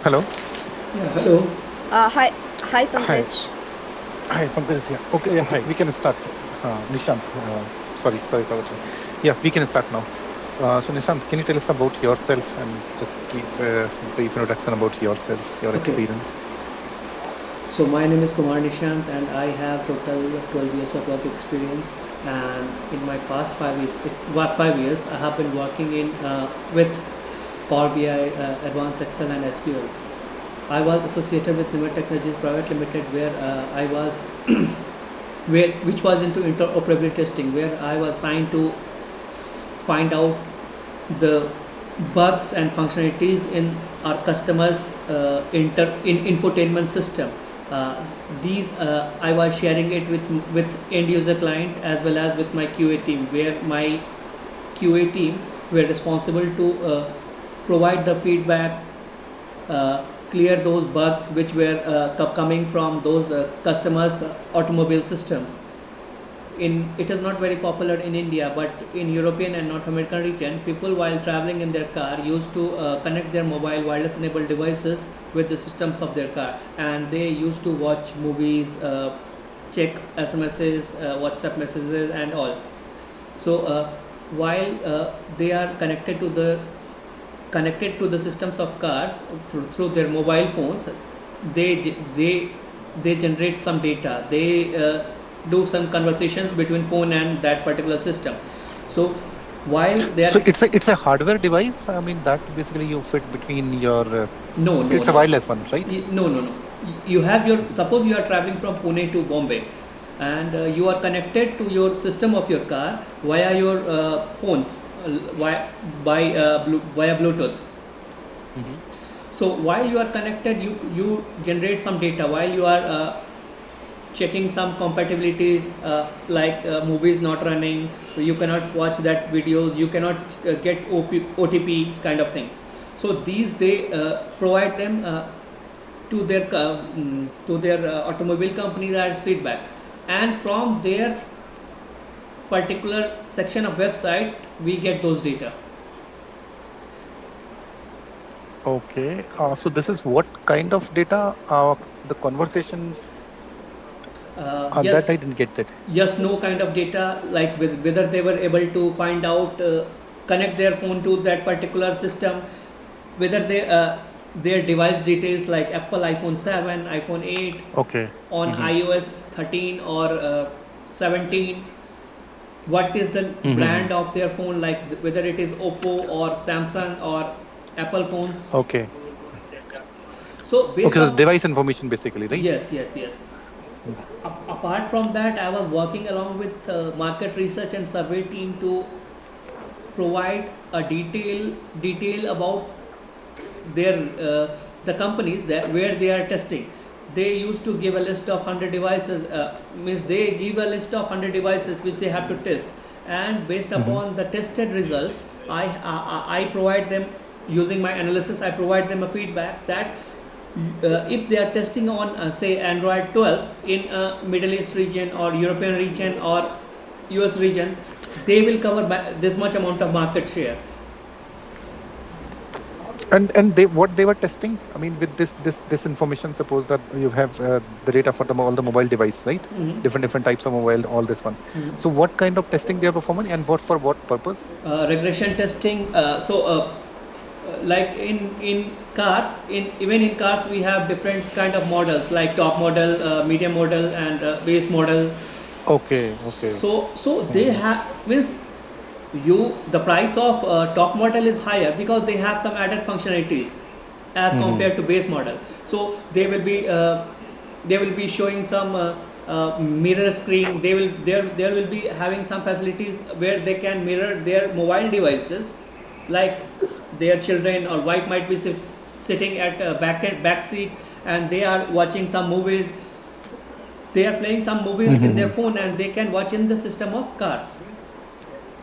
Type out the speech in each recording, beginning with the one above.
Hello. Yeah, hello. Hi, Hi. Pankaj. Hi, Pankaj is here. Okay, yeah, hi. We can start. Nishant, sorry for that. Yeah, we can start now. So, Nishant, can you tell us about yourself and just give a brief introduction about yourself, your Okay. experience? So my name is Nishant and I have total 12 years of work experience. And in my past 5 years, 5 years, I have been working in with PowerBi, Advanced Excel and SQL. I was associated with Nimit Technologies Private Limited, where I was, which was into interoperability testing, where I was assigned to find out the bugs and functionalities in our customers in infotainment system. uh, these I was sharing it with end user client as well as with my QA team, where my QA team were responsible to provide the feedback, clear those bugs which were coming from those customers automobile systems. In it is not very popular in India, but in European and North American region, people while traveling in their car used to connect their mobile wireless enabled devices with the systems of their car, and they used to watch movies, check SMSs, WhatsApp messages, and all. So while they are connected to the systems of cars through their mobile phones, they they they generate some data. They do some conversations between phone and that particular system. So while they So are it's a hardware device. I mean that basically you fit between your. no no It's a no wireless one, right? no no no, you have your, Mhm. suppose you are traveling from Pune to Bombay, and you are connected to your system of your car via your phones, via via Bluetooth. Mhm. So while you are connected, you generate some data while you are checking some compatibilities, like movies not running, you cannot watch that videos, you cannot get OTP kind of things. So these they provide them to their automobile companies as feedback, and from their particular section of website we get those data. Okay. So this is what kind of data? The conversation that I Yes, didn't get that. yes, no kind of data, like whether they were able to find out, connect their phone to that particular system, whether their device details like Apple iPhone 7, iPhone 8, Okay. on Mm-hmm. iOS 13 or 17, what is the Mm-hmm. brand of their phone, like whether it is Oppo or Samsung or Apple phones. Okay. So Okay. based So on, device information basically, right? yes, yes, yes. Mhm. Apart from that, I was working along with market research and survey team to provide a detail about their the companies that where they are testing. They used to give a list of 100 devices, means they give a list of 100 devices which they have to test, and based Mm-hmm. upon the tested results, I provide them, using my analysis, I provide them a feedback that if they are testing on say Android 12 in Middle East region or European region or US region, they will cover this much amount of market share. And they what they were testing? I mean, with this information, suppose that you have the data for all the mobile device, right? Different types of mobile, all this one. So what kind of testing they are performing, and what for what purpose? Regression testing, like in cars, in even in cars we have different kind of models like top model, medium model, and base model. Okay. Okay. So they Mm-hmm. have, means you, the price of top model is higher because they have some added functionalities as Mm-hmm. compared to base model. So they will be showing some mirror screen, there will be having some facilities where they can mirror their mobile devices, like their children or wife might be sitting at a back seat, and they are watching some movies, they are playing some movies in their Mm-hmm. phone, and they can watch in the system of cars.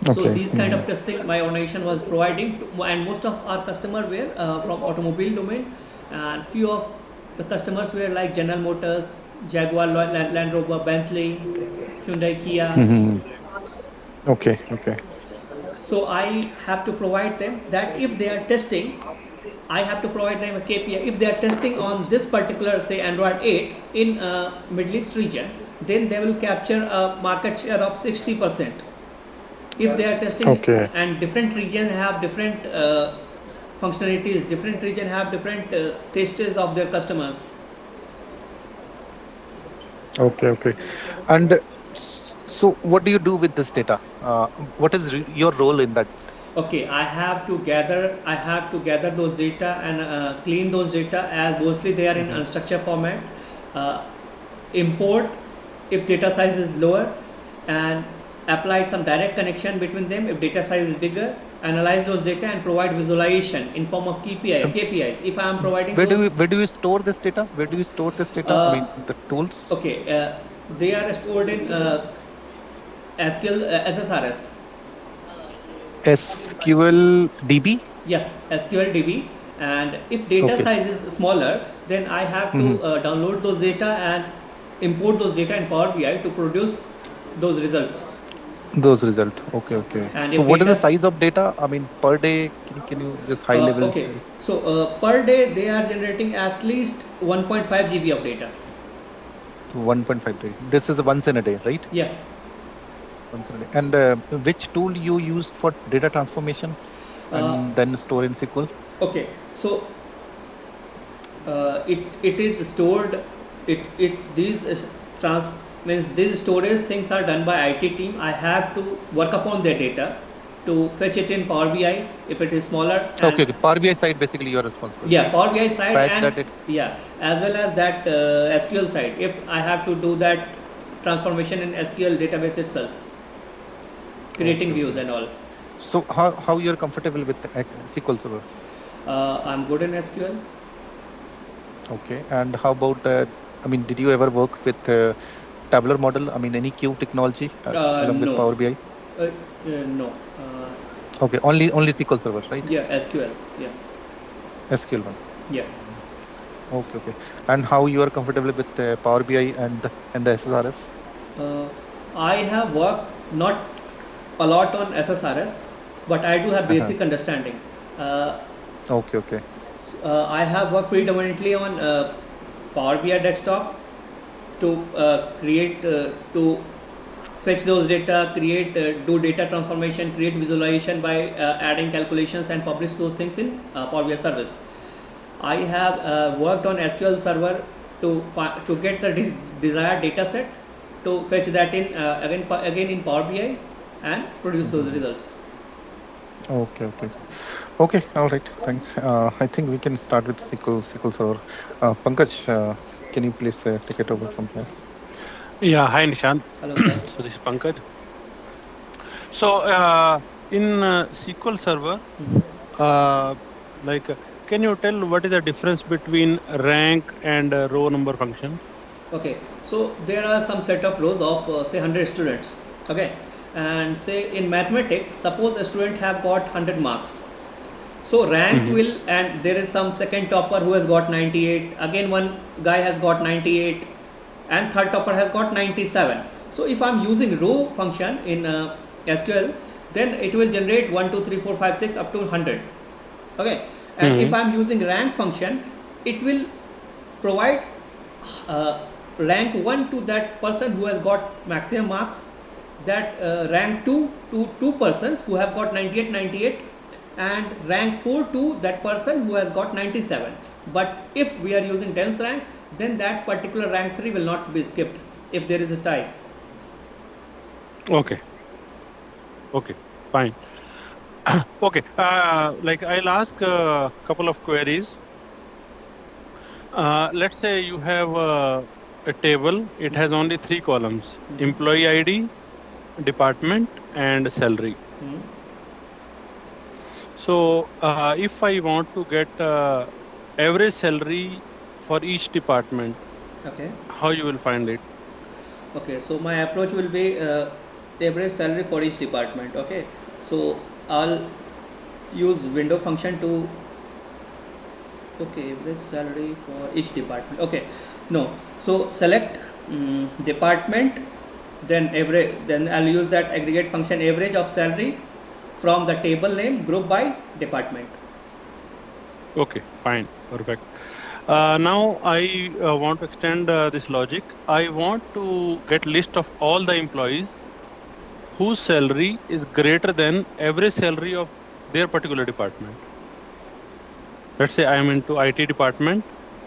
So Okay. these kind Mm-hmm. of testing my organization was providing to, and most of our customer were from automobile domain, and few of the customers were like General Motors, Jaguar, Land Rover, Bentley, Hyundai, Kia. Mm-hmm. Okay. Okay. So I have to provide them that if they are testing, I have to provide them a KPI. If they are testing on this particular, say, Android 8 in Middle East region, then they will capture a market share of 60%. If they are testing, and different regions have different functionalities, different region have different tastes of their customers. Okay. And so what do you do with this data? What is your role in that? Okay, I have to gather those data and clean those data, as mostly they are in unstructured format. uh, Import if data size is lower, and apply some direct connection between them if data size is bigger. Analyze those data and provide visualization in form of Um, KPIs if I am providing where those. do you store this data? Where do you store this data? I uh, mean, the tools. okay, they are stored in SQL, SSRS. SQL DB. Yeah, SQL DB. And if data Okay. size is smaller, then I have to hmm download those data and import those data in Power BI to produce those results. Those result. Okay. And So if what is the data, size of data? I mean, per day? Can you just high level okay, say so per day they are generating at least 1.5 GB of data. 1.5 day? This is once in a day, right? Yeah. Once in a day. And which tool you used for data transformation Uh, and then store in SQL? okay, so it is stored. It these trans means these storage things are done by IT team. I have to work upon their data to fetch it in Power BI if it is smaller, and Okay. Power BI side, basically, you're responsible, yeah, right? Power BI side, Fetch and that it. yeah, as well as that SQL side if I have to do that transformation in SQL database itself, creating views Okay. and all. So how you're comfortable with SQL Server? I'm good in SQL. Okay. And how about I mean, did you ever work with tabular model? I mean, any queue technology along with No, Power BI? no. Okay. Only SQL Server, right? Yeah, SQL. Yeah, SQL one. yeah. Okay. And how you are comfortable with Power BI and the SSRS? Uh, I have worked not a lot on SSRS, but I do have Uh-huh. basic understanding. Uh, Okay. I have worked predominantly on Power BI desktop to to fetch those data, do data transformation, create visualization by adding calculations and publish those things in Power BI service. I have worked on SQL Server to get the desired data set, to fetch that in again in Power BI and produce those Mhm. results. Okay. All right. Thanks. I think we can start with SQL Server. Pankaj, can you please take it over from here? Yeah, hi Nishant. Hello, sir. So this is Pankaj. So in SQL Server, uh, like, can you tell what is the difference between rank and row number function? Okay, so there are some set of rows of say 100 students. Okay, and say in mathematics, suppose a student have got 100 marks. So rank hmm will, and there is some second topper who has got 98. Again, one guy has got 98, and third topper has got 97. So if I'm using row function in SQL, then it will generate 1, 2, 3, 4, 5, 6 up to 100. Okay, and if hmm I'm using rank function, it will provide uh, rank 1 to that person who has got maximum marks, that rank 2 to two persons who have got 98, 98, and rank 4 to that person who has got 97. But if we are using dense rank, then that particular rank 3 will not be skipped if there is a tie. Okay, okay, fine. Okay, like I'll ask a couple of queries. Let's say you have a table. It has only three columns: employee ID, department, and salary. Hmm. So, if I want to get average salary for each department, Okay. how you will find it? Okay, so my approach will be average salary for each department. Okay, so I'll use window function to, okay, average salary for each department. Okay, no, so select department, then average, then I'll use that aggregate function average of salary from the table name group by department. Okay, fine, perfect. Now I want to extend this logic. I want to get list of all the employees whose salary is greater than average salary of their particular department. Let's say I am into IT department,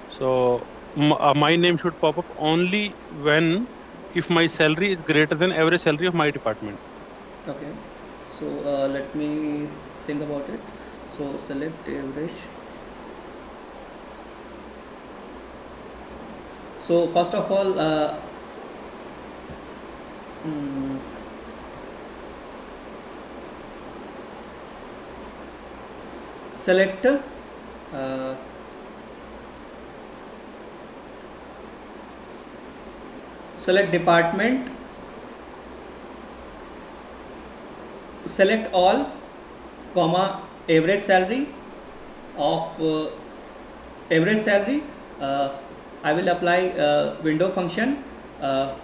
so my name should pop up only when if my salary is greater than average salary of my department. Okay, so let me think about it. So select average. So first of all, mm, select select department, select all, comma average salary of average salary. uh, I will apply window function. uh,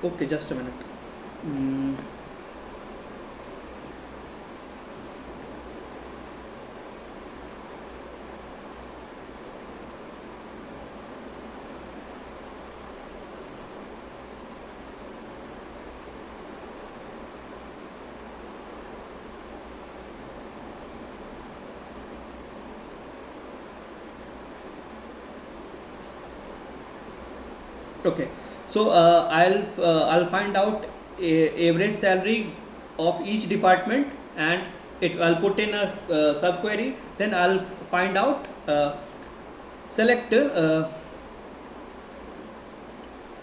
okay, just a minute. Mm, okay, so I'll find out average salary of each department, and I'll put in a subquery. Then I'll find out select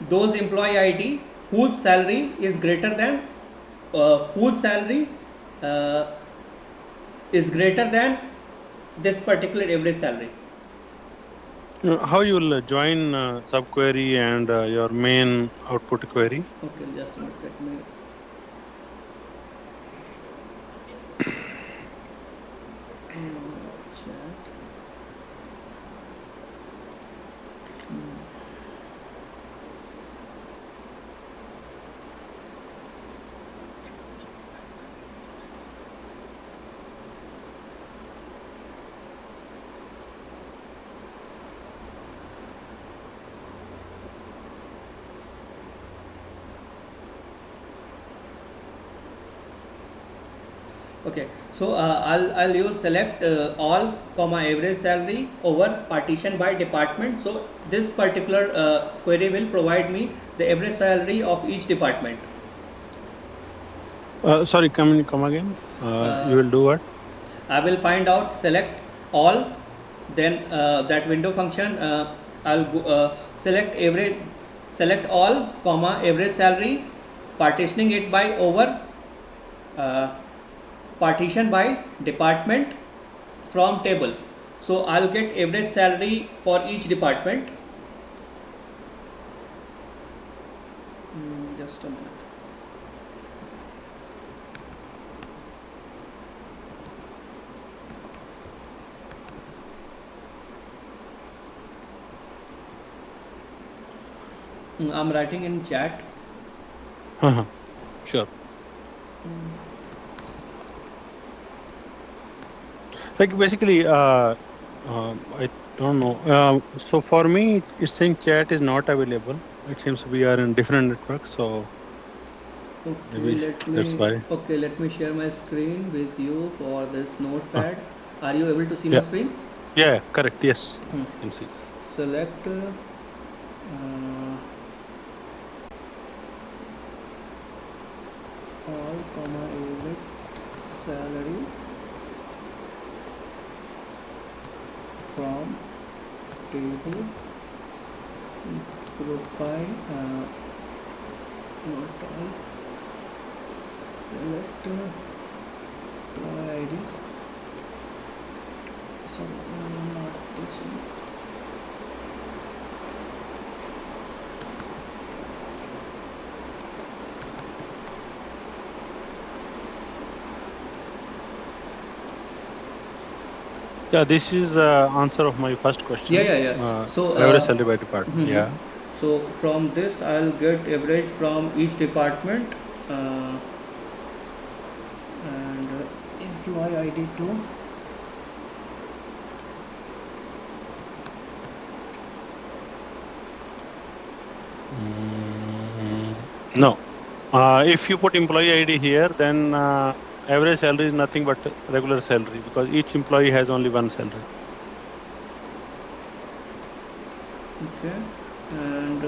those employee ID whose salary is greater than whose salary uh, is greater than this particular average salary. How you will join subquery and your main output query? Okay, just a minute. Let me chat. Okay, so I'll use select all comma average salary over partition by department. So this particular query will provide me the average salary of each department. Sorry, come again. You uh, will do what? I will find out select all, then that window function. I'll go, select average, select all comma average salary, partitioning it by over uh, partition by department from table. So I'll get average salary for each department. Just a minute. I'm writing in chat. Uh-huh. Sure. Like basically, I don't know. So for me, it's saying chat is not available. It seems we are in different networks, so Okay, maybe that's why. let me share my screen with you for this Uh, notepad. Are you able to see my yeah, screen? yeah, correct. Yes, Hmm. can see. Select all comma average salary from table group by not all. Select ID. Sorry, not this one. Yeah, this is answer of my first Yeah, question. yeah, yeah. So Average salary by department. Yeah. so from this I'll get average from each department. uh, employee ID to No. If you put employee ID here, then average salary is nothing but regular salary because each employee has only one salary. okay, and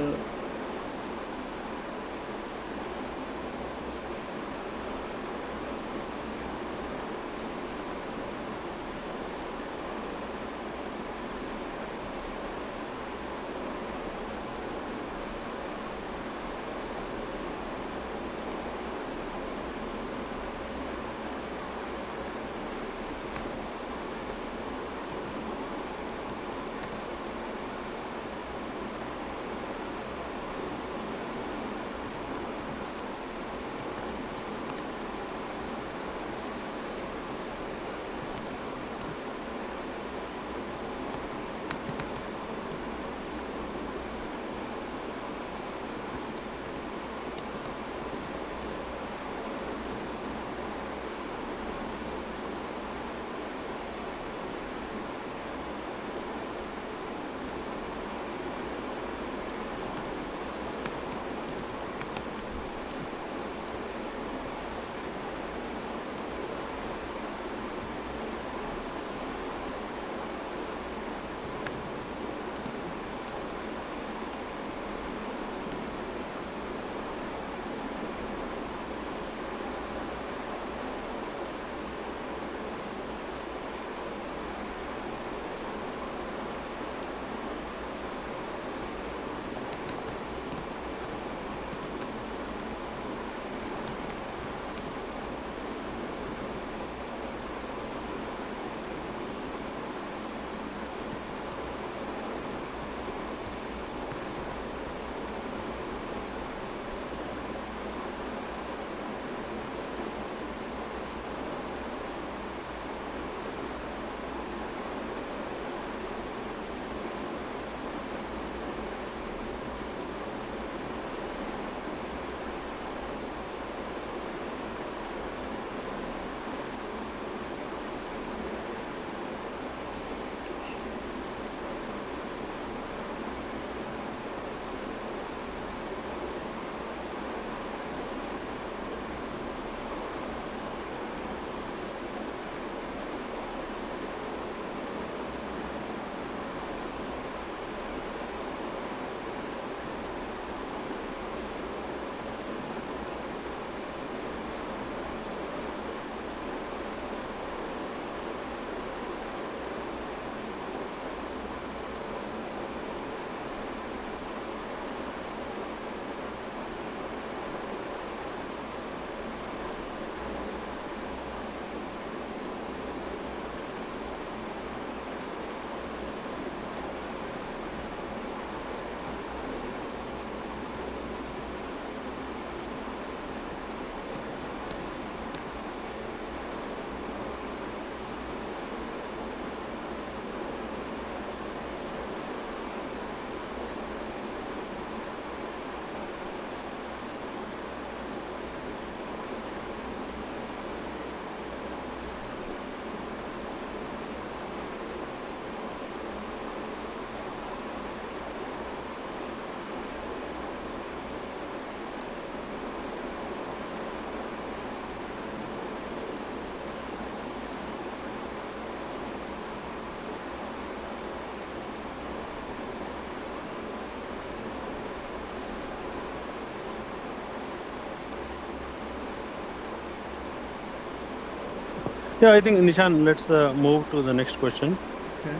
Yeah, I think Nishan, let's move to the next question. okay.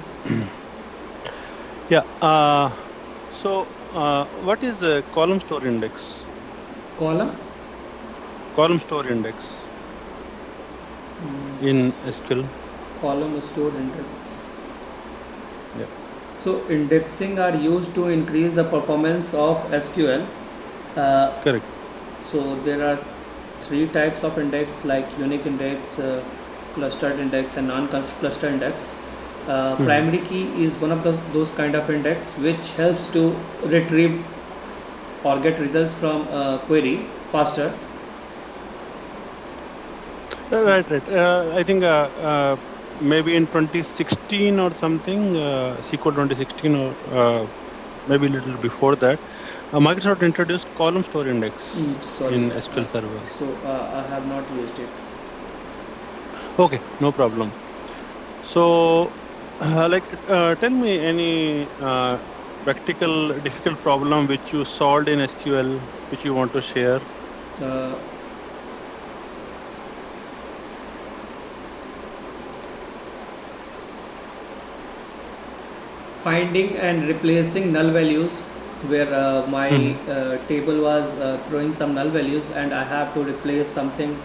Yeah. What is the column store index? Column. Column store index Mm, in SQL. column stored index. Yeah. So indexing are used to increase the performance of SQL. Uh, Correct. so there are three types of index like unique index, clustered index, and non-clustered index. Mhm. Primary key is one of those kind of index which helps to retrieve or get results from query faster. Right. I think maybe in 2016 or something, SQL 2016 or maybe a little before that, Microsoft introduced column store index Sorry, in SQL Server. so I have not used it. Okay, no problem. So, tell me any practical difficult problem which you solved in SQL, which you want to share. Uh, Finding and replacing null values, where my Hmm. table was throwing some null values and I have to replace something.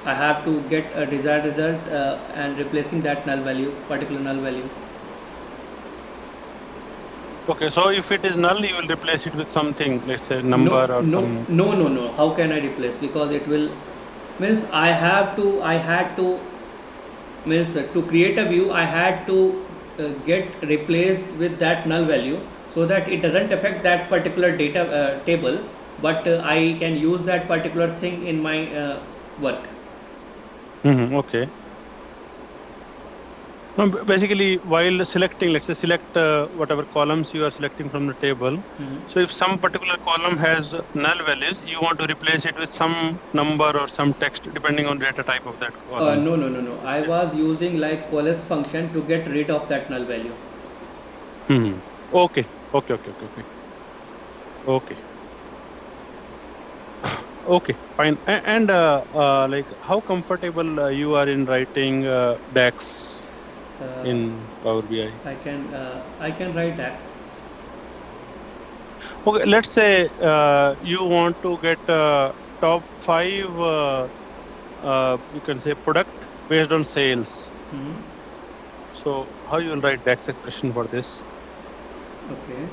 I have to get a desired result and replacing that null value, particular null value. Okay, so if it is null, you will replace it with something, let's say No, number or no, some. no, no, no. How can I replace? Because it will means I had to means to create a view. I had to get replaced with that null value so that it doesn't affect that particular data table, but I can use that particular thing in my work. Okay. No, basically, while selecting, let's say select whatever columns you are selecting from the table. So if some particular column has null values, you want to replace it with some number or some text depending on data type of that column. No, no, no, no. I Is it? was using like coalesce function to get rid of that null value. Hmm. Okay. Okay. Okay. Okay. Fine. And like how comfortable you are in writing DAX Uh, in Power BI? I can write DAX. Okay. Let's say you want to get top five. You can say product based on sales. Hmm. So how you will write DAX expression for this? Okay.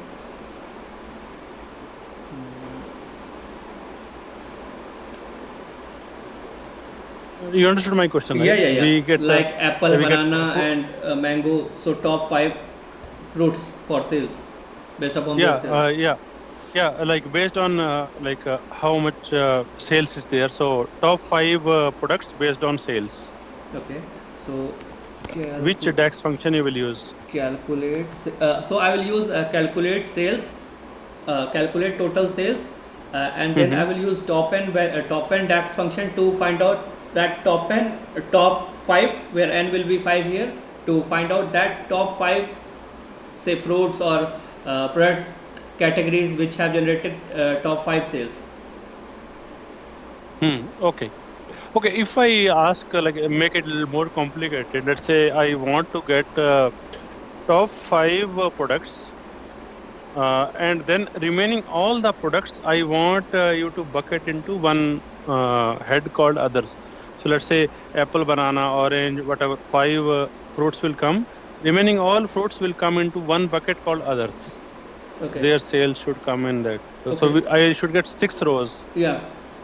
You understood my question, Yeah, right? yeah, yeah. We get Like apple, we get banana, and mango. So top five fruits for sales, based upon their yeah sales. like based on how much sales is there. So top five products based on sales. Okay. So Which calcu- DAX function you will use? calculate. So I will use calculate sales, calculate total sales, and then Mm-hmm. I will use top n DAX function to find out that top five, where n will be 5 here, to find out that top five, say fruits or product categories which have generated top five sales. Okay. Okay. If I ask make it a little more complicated, let's say I want to get top five products. And then remaining all the products, I want you to bucket into one head called others. So let's say apple, banana, orange, whatever, five fruits will come. Remaining all fruits will come into one bucket called others. Okay. Their sales should come in that. So Okay. I should get 6 rows. Yeah.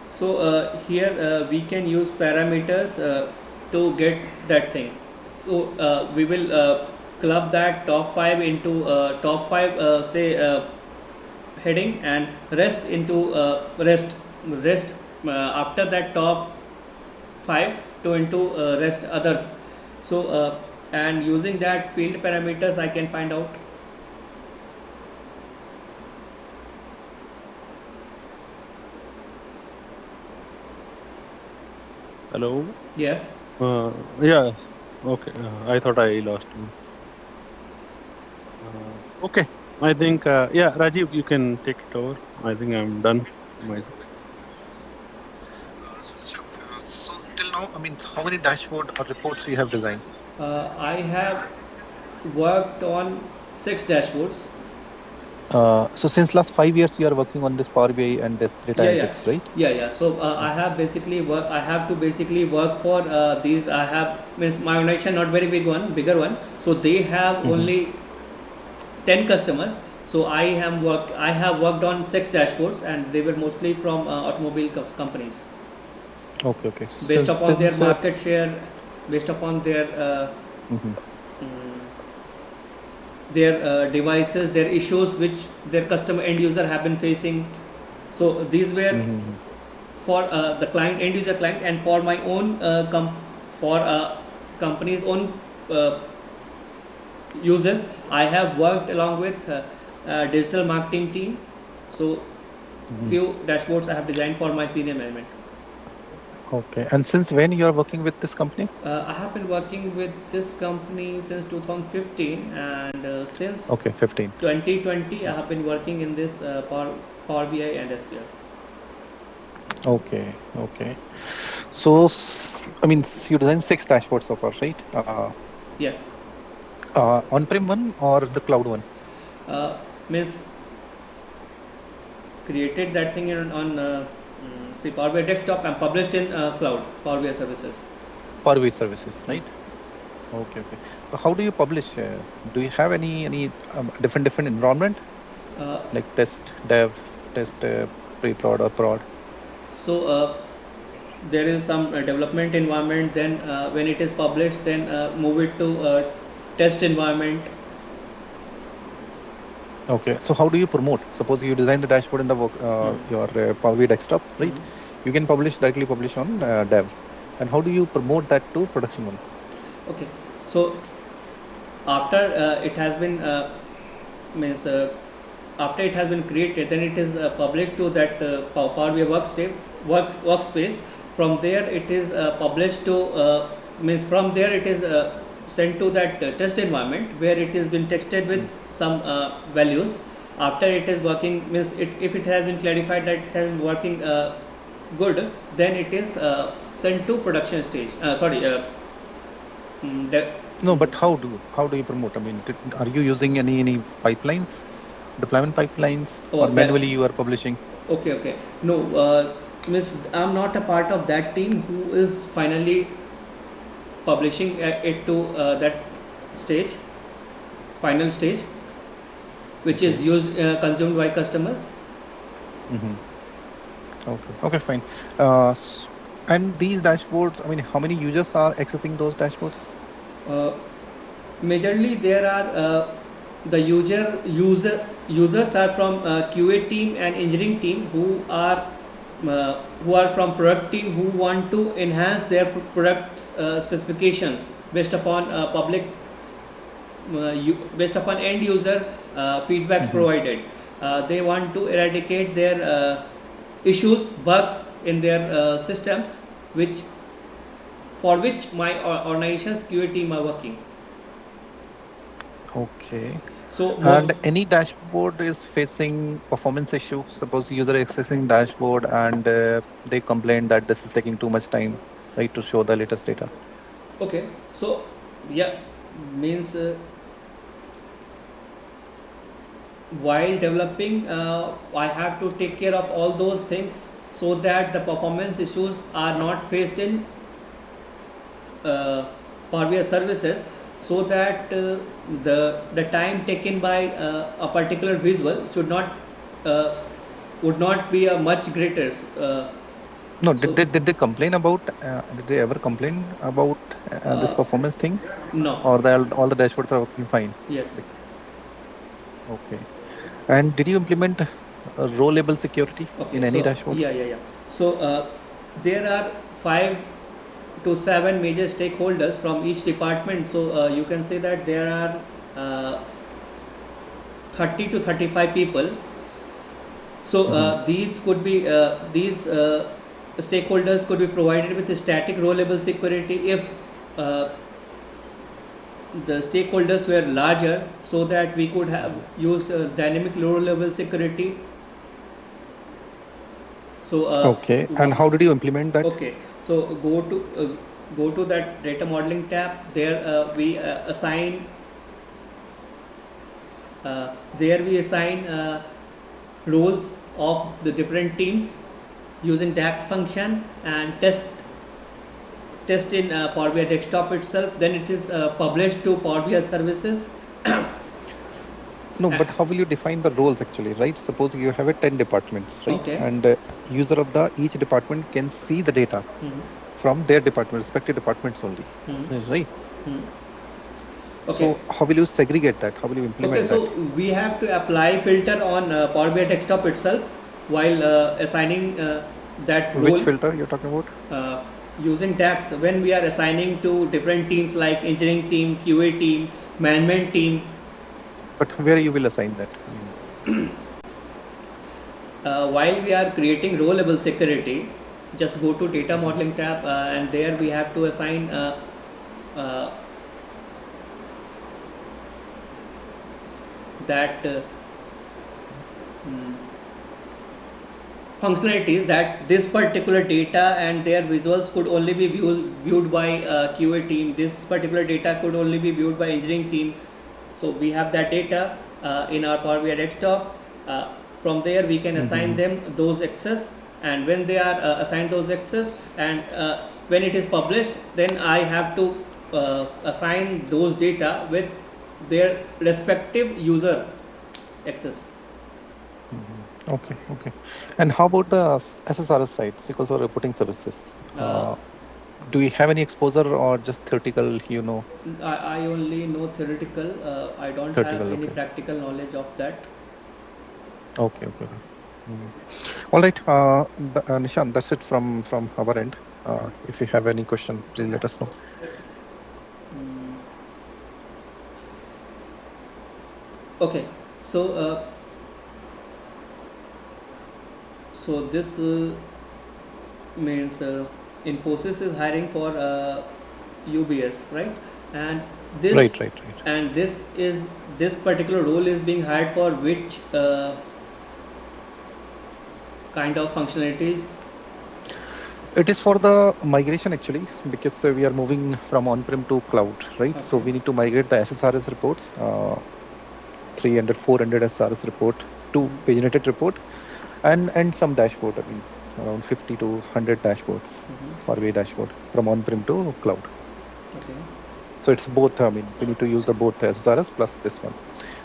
So here we can use parameters to get that thing. So we will club that top five into top five, say heading, and rest into rest after that top five to into rest others. So and using that field parameters, I can find out. Hello? Yeah. Yeah. Okay. I thought I lost you. Okay. I think, yeah, Rajiv, you can take it over. I think I'm done. My So, Nishant, so till now, I mean, how many dashboard or reports you have designed? I have worked on 6 dashboards. So since last 5 years, you are working on this Power BI and this data Yeah, yeah, analytics, right? yeah. So I have basically work. I have to basically work for these. I have means my organization, not very bigger one. So they have Mm-hmm. only 10 customers. So I have worked on 6 dashboards, and they were mostly from automobile companies, Okay. based Since upon their since market share, based upon mhm. mm, their devices, their issues which their customer end user have been facing. So these were Mhm. for the client, end user client, and for my own company's own uses. I have worked along with digital marketing team. So few dashboards I have designed for my senior management. Okay. And since when you are working with this company? I have been working with this company since 2015, and since Okay, 15. 2020 I have been working in this Power BI and SQL. Okay, okay. So, I mean, you designed 6 dashboards so far, right? Yeah. On-prem one or the cloud one? Means created that thing on Power BI desktop and published in cloud Power BI services. PowerBi services, right? Okay, okay. So how do you publish? Do you have any different environment Uh, like test, dev, test, pre-prod or prod? so there is some development environment. Then when it is published, then move it to test environment. Okay. So how do you promote? Suppose you design the dashboard in the your PowerBi desktop, right? You can directly publish on dev. And how do you promote that to production one? Okay. So after it has been means after it has been created, then it is published to that Power BI workspace. From there it is published to means from there it is sent to that test environment where it has been texted with some values. After it is working, means if it has been clarified that it has been working good, then it is sent to production stage. No, but how do you promote? I mean, are you using any pipelines, deployment pipelines, Oh, or that. manually you are publishing? Okay, okay. No, Miss, I'm not a part of that team who is finally publishing it to that stage, final stage, which is Okay. used consumed by customers. Mm-hmm. Okay. Okay, fine. And these dashboards, I mean, how many users are accessing those dashboards? Uh, Majorly, there are the users are from QA team and engineering team who are from product team who want to enhance their product specifications based upon based upon end user feedbacks Mm-hmm. provided. They want to eradicate their issues, bugs in their systems, which for which my organization's QA team are working. Okay. So most. And any dashboard is facing performance issue. Suppose user accessing dashboard and they complain that this is taking too much time, right, to show the latest data. Okay, so yeah, means while developing, I have to take care of all those things so that the performance issues are not faced in uh, Power BI services, so that the time taken by a particular visual should not uh, would not be a much greater. No, So did they ever complain about this uh, performance thing, no, or all the dashboards are working fine? yes. Like, okay. And did you implement row label security Okay, in any so dashboard? yeah. So there are 5 to 7 major stakeholders from each department. So you can say that there are uh, 30 to 35 people. So Mm-hmm. these stakeholders could be provided with a static row level security if uh, the stakeholders were larger, so that we could have used dynamic row level security. So Okay. And how did you implement that? okay, so go to that data modeling tab. There we assign roles of the different teams using DAX function, and test in Power BI desktop itself. Then it is published to Power BI services. No, but how will you define the roles actually, right? Suppose you have a 10 departments, right? Okay. And user of the each department can see the data Mhm. from their department, respective departments only, Mhm. right? Mhm. Okay. So how will you segregate that? How will you Okay, implement so that? we have to apply filter on Power BI desktop itself while assigning. that Which role filter you're talking about? using DAX when we are assigning to different teams like engineering team, QA team, management team. But where you will assign that? I mean, While we are creating row level security, just go to data modeling tab and there we have to assign uh, that mm, functionalities that this particular data and their visuals could only be viewed by QA team. This particular data could only be viewed by engineering team. So we have that data in our Power BI desktop. From there we can assign them those access, and when they are assigned those access and when it is published, then I have to assign those data with their respective user access. okay, okay. And how about the SSRS side, SQL Server Reporting Services? Uh, Do you have any exposure or just theoretical, I only know theoretical. I don't have theoretical? any Okay, practical knowledge of that. okay, okay. Okay. Mm. All right, Nishant, that's it from our end. If you have any question, please let us know. Mm. Okay, so this means Infosys is hiring for UBS, right? And Right, this right, right. and this particular role is being hired for which kind of functionalities? It is for the migration actually, because we are moving from on-prem to cloud, right? So Okay. we need to migrate the SSRS reports, 300, 400 SRS report to Mm-hmm. paginated report, and some dashboard. I mean, around 50 to 100 dashboards, Mm-hmm. Power BI dashboard from on-prem to cloud. Okay. So it's both. I mean, we need to use the both SSRS plus this one.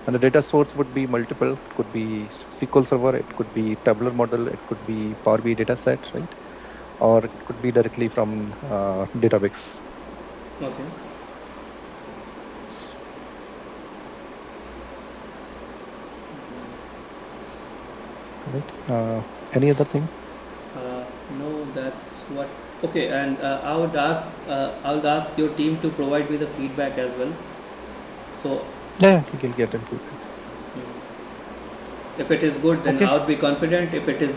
And the data source would be multiple. It could be SQL Server, it could be tabular model, it could be Power BI data set, right? Or it could be directly from Database. Okay. Right. Any other thing? No, that's what. Okay, and I would ask your team to provide me the feedback as well. So Yeah, yeah, we can get that feedback. if it is good, then Okay. I would be confident. If it is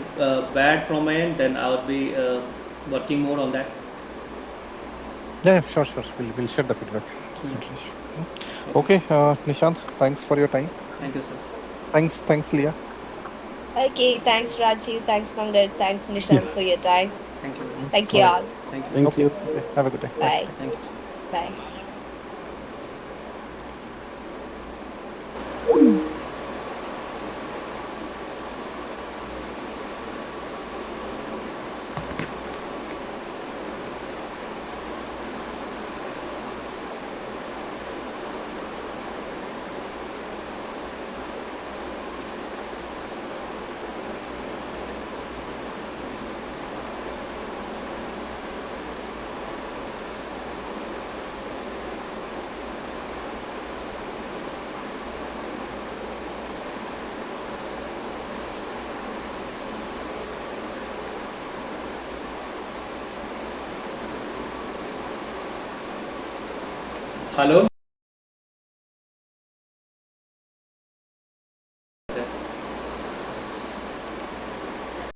bad from my end, then I would be working more on that. Yeah, yeah, sure, sure. We'll share the feedback. Hmm. Definitely. Hmm. Okay. Okay, Nishant, thanks for your time. Thank you, sir. Thanks, Leah. Okay, thanks Rajiv, thanks Pankaj, thanks Yeah. Nishant for your time. Thank you. Thank All you right. all. Thank you. Thank Okay. you. Okay. Have a good day. Bye. Bye. Thank you. Bye. Hello.